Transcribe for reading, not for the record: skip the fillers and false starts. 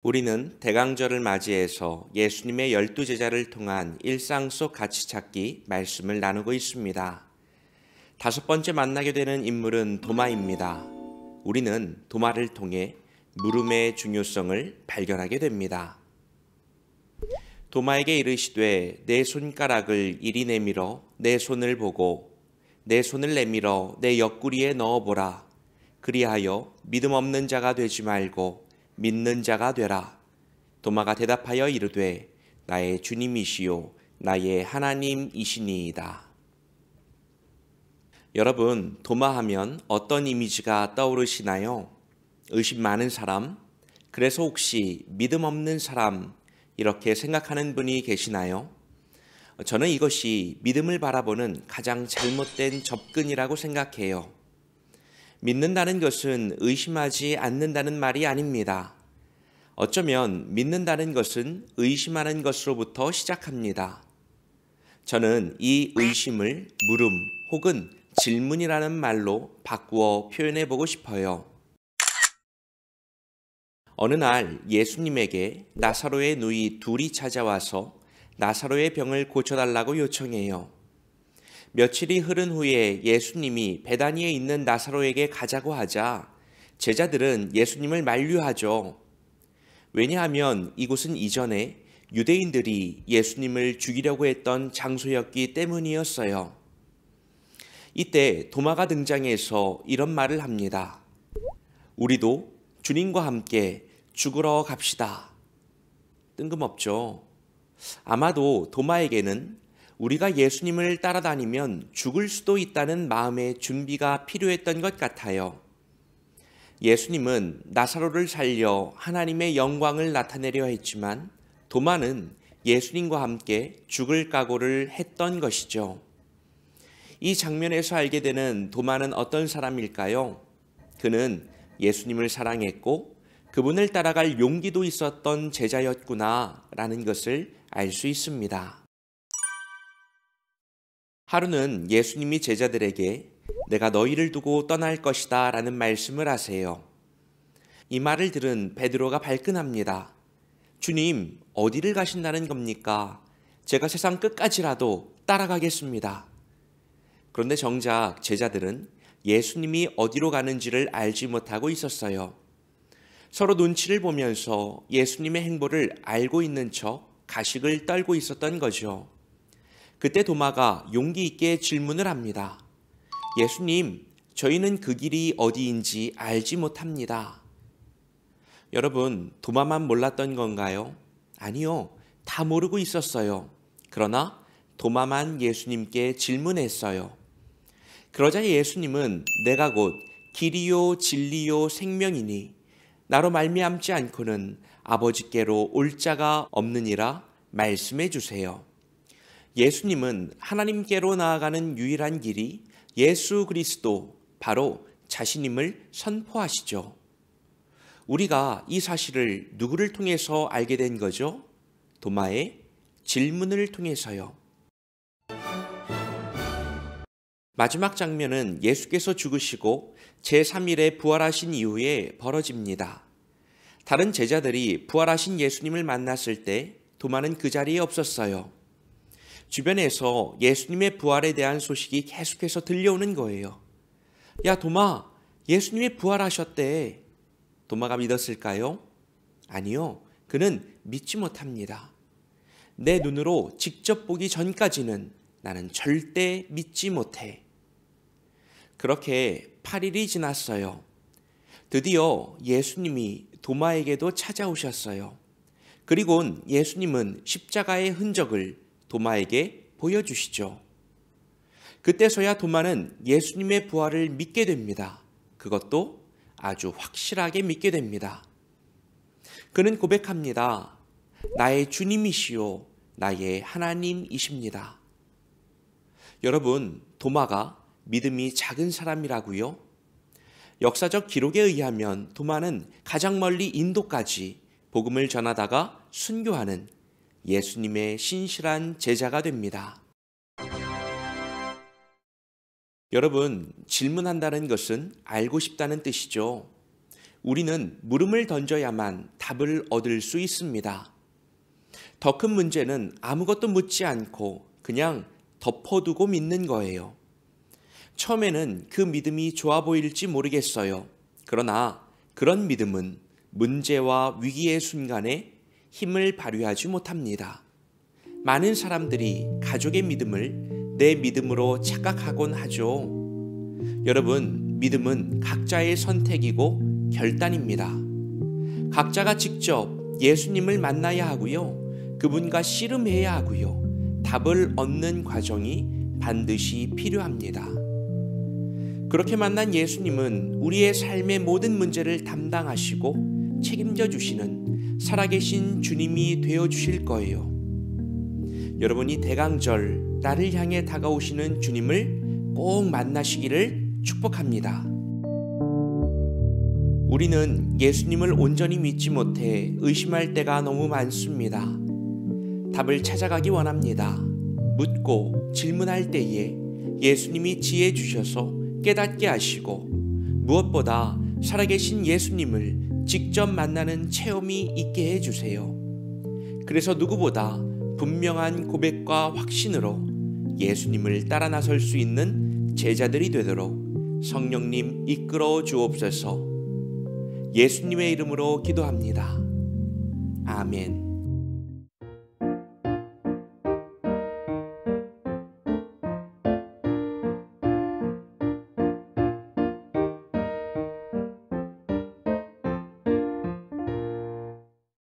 우리는 대강절을 맞이해서 예수님의 12제자를 통한 일상 속 가치 찾기 말씀을 나누고 있습니다. 다섯 번째 만나게 되는 인물은 도마입니다. 우리는 도마를 통해 물음의 중요성을 발견하게 됩니다. 도마에게 이르시되 내 손가락을 이리 내밀어 내 손을 보고 내 손을 내밀어 내 옆구리에 넣어보라. 그리하여 믿음 없는 자가 되지 말고 믿는 자가 되라. 도마가 대답하여 이르되 나의 주님이시요 나의 하나님이시니이다. 여러분, 도마하면 어떤 이미지가 떠오르시나요? 의심 많은 사람, 그래서 혹시 믿음 없는 사람, 이렇게 생각하는 분이 계시나요? 저는 이것이 믿음을 바라보는 가장 잘못된 접근이라고 생각해요. 믿는다는 것은 의심하지 않는다는 말이 아닙니다. 어쩌면 믿는다는 것은 의심하는 것으로부터 시작합니다. 저는 이 의심을 물음 혹은 질문이라는 말로 바꾸어 표현해 보고 싶어요. 어느 날 예수님에게 나사로의 누이 둘이 찾아와서 나사로의 병을 고쳐달라고 요청해요. 며칠이 흐른 후에 예수님이 베다니에 있는 나사로에게 가자고 하자 제자들은 예수님을 만류하죠. 왜냐하면 이곳은 이전에 유대인들이 예수님을 죽이려고 했던 장소였기 때문이었어요. 이때 도마가 등장해서 이런 말을 합니다. 우리도 주님과 함께 죽으러 갑시다. 뜬금없죠. 아마도 도마에게는 우리가 예수님을 따라다니면 죽을 수도 있다는 마음의 준비가 필요했던 것 같아요. 예수님은 나사로를 살려 하나님의 영광을 나타내려 했지만 도마는 예수님과 함께 죽을 각오를 했던 것이죠. 이 장면에서 알게 되는 도마는 어떤 사람일까요? 그는 예수님을 사랑했고 그분을 따라갈 용기도 있었던 제자였구나라는 것을 알 수 있습니다. 하루는 예수님이 제자들에게 내가 너희를 두고 떠날 것이다 라는 말씀을 하세요. 이 말을 들은 베드로가 발끈합니다. 주님, 어디를 가신다는 겁니까? 제가 세상 끝까지라도 따라가겠습니다. 그런데 정작 제자들은 예수님이 어디로 가는지를 알지 못하고 있었어요. 서로 눈치를 보면서 예수님의 행보를 알고 있는 척 가식을 떨고 있었던 거죠. 그때 도마가 용기 있게 질문을 합니다. 예수님, 저희는 그 길이 어디인지 알지 못합니다. 여러분, 도마만 몰랐던 건가요? 아니요, 다 모르고 있었어요. 그러나 도마만 예수님께 질문했어요. 그러자 예수님은 내가 곧 길이요 진리요 생명이니 나로 말미암지 않고는 아버지께로 올 자가 없느니라 말씀해 주세요. 예수님은 하나님께로 나아가는 유일한 길이 예수 그리스도, 바로 자신임을 선포하시죠. 우리가 이 사실을 누구를 통해서 알게 된 거죠? 도마의 질문을 통해서요. 마지막 장면은 예수께서 죽으시고 제3일에 부활하신 이후에 벌어집니다. 다른 제자들이 부활하신 예수님을 만났을 때 도마는 그 자리에 없었어요. 주변에서 예수님의 부활에 대한 소식이 계속해서 들려오는 거예요. 야, 도마, 예수님이 부활하셨대. 도마가 믿었을까요? 아니요. 그는 믿지 못합니다. 내 눈으로 직접 보기 전까지는 나는 절대 믿지 못해. 그렇게 8일이 지났어요. 드디어 예수님이 도마에게도 찾아오셨어요. 그리고 예수님은 십자가의 흔적을 도마에게 보여주시죠. 그때서야 도마는 예수님의 부활을 믿게 됩니다. 그것도 아주 확실하게 믿게 됩니다. 그는 고백합니다. 나의 주님이시요 나의 하나님이십니다. 여러분, 도마가 믿음이 작은 사람이라고요? 역사적 기록에 의하면 도마는 가장 멀리 인도까지 복음을 전하다가 순교하는 예수님의 신실한 제자가 됩니다. 여러분, 질문한다는 것은 알고 싶다는 뜻이죠. 우리는 물음을 던져야만 답을 얻을 수 있습니다. 더 큰 문제는 아무것도 묻지 않고 그냥 덮어두고 믿는 거예요. 처음에는 그 믿음이 좋아 보일지 모르겠어요. 그러나 그런 믿음은 문제와 위기의 순간에 힘을 발휘하지 못합니다. 많은 사람들이 가족의 믿음을 내 믿음으로 착각하곤 하죠. 여러분, 믿음은 각자의 선택이고 결단입니다. 각자가 직접 예수님을 만나야 하고요. 그분과 씨름해야 하고요. 답을 얻는 과정이 반드시 필요합니다. 그렇게 만난 예수님은 우리의 삶의 모든 문제를 담당하시고 책임져 주시는 살아계신 주님이 되어 주실 거예요. 여러분이 대강절 나를 향해 다가오시는 주님을 꼭 만나시기를 축복합니다. 우리는 예수님을 온전히 믿지 못해 의심할 때가 너무 많습니다. 답을 찾아가기 원합니다. 묻고 질문할 때에 예수님이 지혜 주셔서 깨닫게 하시고 무엇보다 살아계신 예수님을 직접 만나는 체험이 있게 해주세요. 그래서 누구보다 분명한 고백과 확신으로 예수님을 따라 나설 수 있는 제자들이 되도록 성령님 이끌어 주옵소서. 예수님의 이름으로 기도합니다. 아멘.